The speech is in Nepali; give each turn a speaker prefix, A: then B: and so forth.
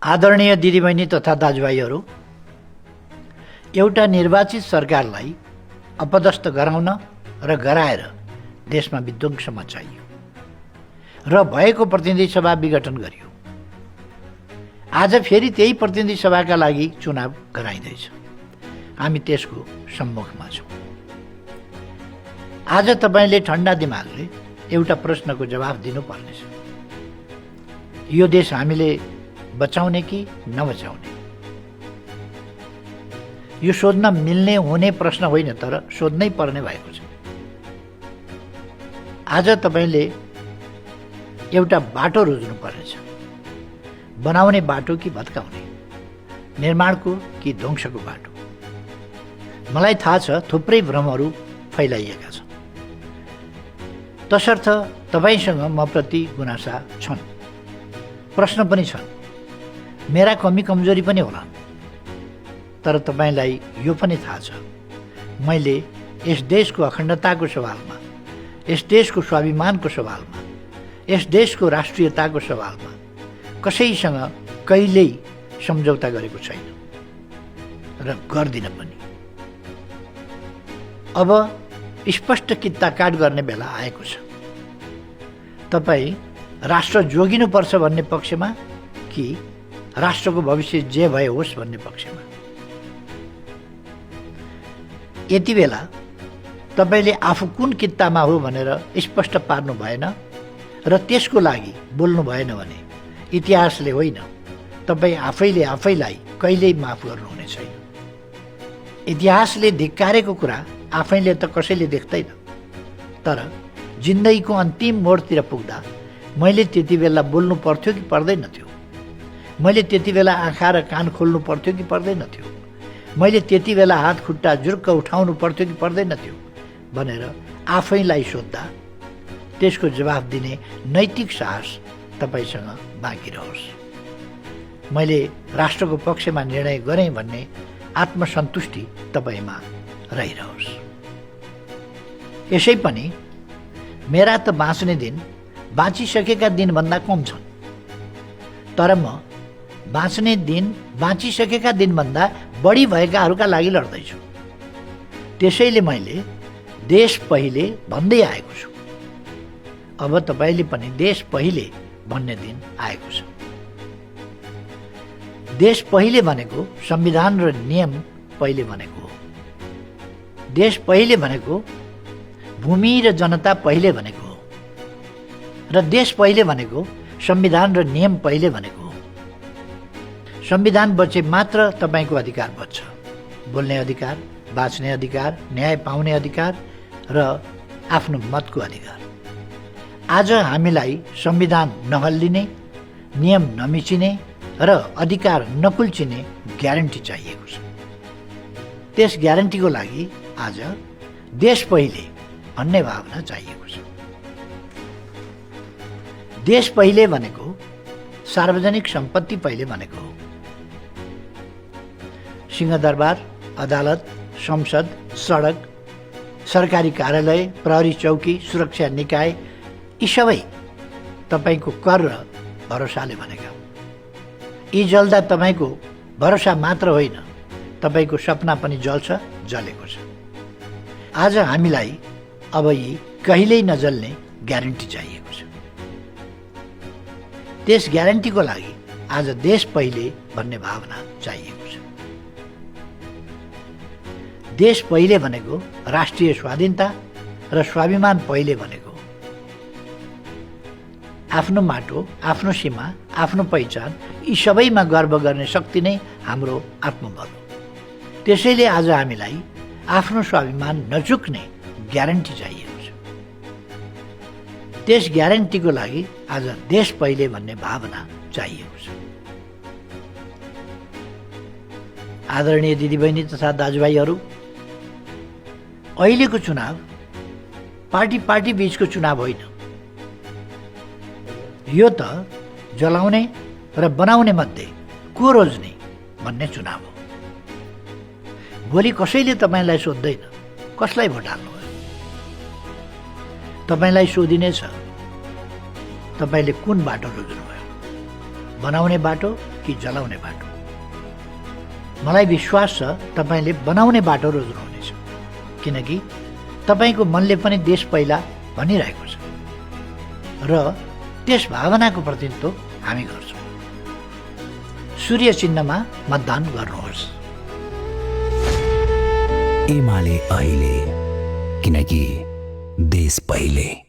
A: आदरणीय दिदीबहिनी तथा दाजुभाइहरू, एउटा निर्वाचित सरकारलाई अपदस्थ गराउन र गराएर देशमा विध्वंस मचाइयो र भएको प्रतिनिधि सभा विघटन गरियो। आज फेरि त्यही प्रतिनिधि सभाका लागि चुनाव गराइँदैछ। हामी त्यसको सम्मुखमा छौँ। आज तपाईँले ठन्डा दिमागले एउटा प्रश्नको जवाफ दिनुपर्नेछ। यो देश हामीले बचाउने कि नबचाउने? यो सोध्न मिल्ने हुने प्रश्न होइन, तर सोध्नै पर्ने भएको छ। आज तपाईँले एउटा बाटो रोज्नु पर्नेछ। बनाउने बाटो कि भत्काउने, निर्माणको कि ध्वंसको बाटो? मलाई थाहा छ थुप्रै भ्रमहरू फैलाइएका छन्, तसर्थ तपाईँसँग मप्रति गुनासा छन्, प्रश्न पनि छन्, मेरा कमी कमजोरी पनि होलान्। तर तपाईँलाई यो पनि थाहा छ मैले यस देशको अखण्डताको सवालमा, यस देशको स्वाभिमानको सवालमा, यस देशको राष्ट्रियताको सवालमा कसैसँग कहिल्यै सम्झौता गरेको छैन र गर्दिन पनि। अब स्पष्ट कित्ता काट गर्ने बेला आएको छ। तपाईँ राष्ट्र जोगिनुपर्छ भन्ने पक्षमा कि राष्ट्रको भविष्य जे भए होस् भन्ने पक्षमा? यति बेला तपाईँले आफू कुन कित्तामा हो भनेर स्पष्ट पार्नु भएन र त्यसको लागि बोल्नु भएन भने इतिहासले होइन, तपाईँ आफैले आफैलाई कहिल्यै माफ गर्नुहुने छैन। इतिहासले धिक्कारेको कुरा आफैले त कसैले देख्दैन, तर जिन्दगीको अन्तिम मोडतिर पुग्दा मैले त्यति बेला बोल्नु पर्थ्यो कि पर्दैन थियो? मैले त्यति बेला आँखा र कान खोल्नु पर्थ्यो कि पर्दैन थियो? मैले त्यति बेला हात खुट्टा जुर्क उठाउनु पर्थ्यो कि पर्दैन थियो भनेर आफैलाई सोद्धा त्यसको जवाफ दिने नैतिक साहस तपाईँसँग बाँकी रहोस्। मैले राष्ट्रको पक्षमा निर्णय गरेँ भन्ने आत्मसन्तुष्टि तपाईँमा रहिरहोस्। यसै पनि मेरा त बाँच्ने दिन बाँचिसकेका दिनभन्दा कम छन्, तर म बाँच्ने दिन बाँचिसकेका दिनभन्दा बढी भएकाहरूका लागि लड्दैछु। त्यसैले मैले देश पहिले भन्दै आएको छु। अब तपाईँले पनि देश पहिले भन्ने दिन आएको छ। देश पहिले भनेको संविधान र नियम पहिले भनेको हो। देश पहिले भनेको भूमि र जनता पहिले भनेको हो र देश पहिले भनेको संविधान र नियम पहिले भनेको हो। संविधान बचे मात्र तपाईँको अधिकार बच्छ, बोल्ने अधिकार, बाँच्ने अधिकार, न्याय पाउने अधिकार र आफ्नो मतको अधिकार। आज हामीलाई संविधान नहल्लिने, नियम नमिचिने र अधिकार नकुल्चिने ग्यारेन्टी चाहिएको छ। त्यस ग्यारेन्टीको लागि आज देश पहिले भन्ने भावना चाहिएको छ। देश पहिले भनेको सार्वजनिक सम्पत्ति पहिले भनेको हो। सिंहदरबार, अदालत, संसद, सडक, सरकारी कार्यालय, प्रहरी चौकी, सुरक्षा निकाय यी सबै तपाईँको कर र भरोसाले बनेका। यी जल्दा तपाईँको भरोसा मात्र होइन, तपाईँको सपना पनि जल्छ, जलेको छ। आज हामीलाई अब यी कहिल्यै नजल्ने ग्यारेन्टी चाहिएको छ। त्यस ग्यारेन्टीको लागि आज देश पहिले भन्ने भावना चाहिएको छ। देश पहिले भनेको राष्ट्रिय स्वाधीनता र स्वाभिमान पहिले भनेको आफ्नो माटो, आफ्नो सीमा, आफ्नो पहिचान यी सबैमा गर्व गर्ने शक्ति नै हाम्रो आत्मबल हो। त्यसैले आज हामीलाई आफ्नो स्वाभिमान नचुक्ने ग्यारेन्टी चाहिएको छ। त्यस ग्यारेन्टीको लागि आज देश पहिले भन्ने भावना चाहिएको छ। आदरणीय दिदीबहिनी तथा दाजुभाइहरू, अहिलेको चुनाव पार्टी बीचको चुनाव होइन। यो त जलाउने र बनाउने मध्ये को रोज्ने भन्ने चुनाव हो। भोलि कसैले तपाईँलाई सोध्दैन कसलाई भोट हाल्नुभयो। तपाईँलाई सोधिनेछ तपाईँले कुन बाटो रोज्नुभयो। बनाउने बाटो कि जलाउने बाटो? मलाई विश्वास छ तपाईँले बनाउने बाटो रोज्नुहुनेछ, किनकि तपाईँको मनले पनि देश पहिला भनिरहेको छ र त्यस भावनाको प्रतिनिधित्व हामी गर्छौँ। सूर्य चिन्हमा मतदान गर्नुहोस्।
B: एमाले अहिले, किनकि देश पहिले।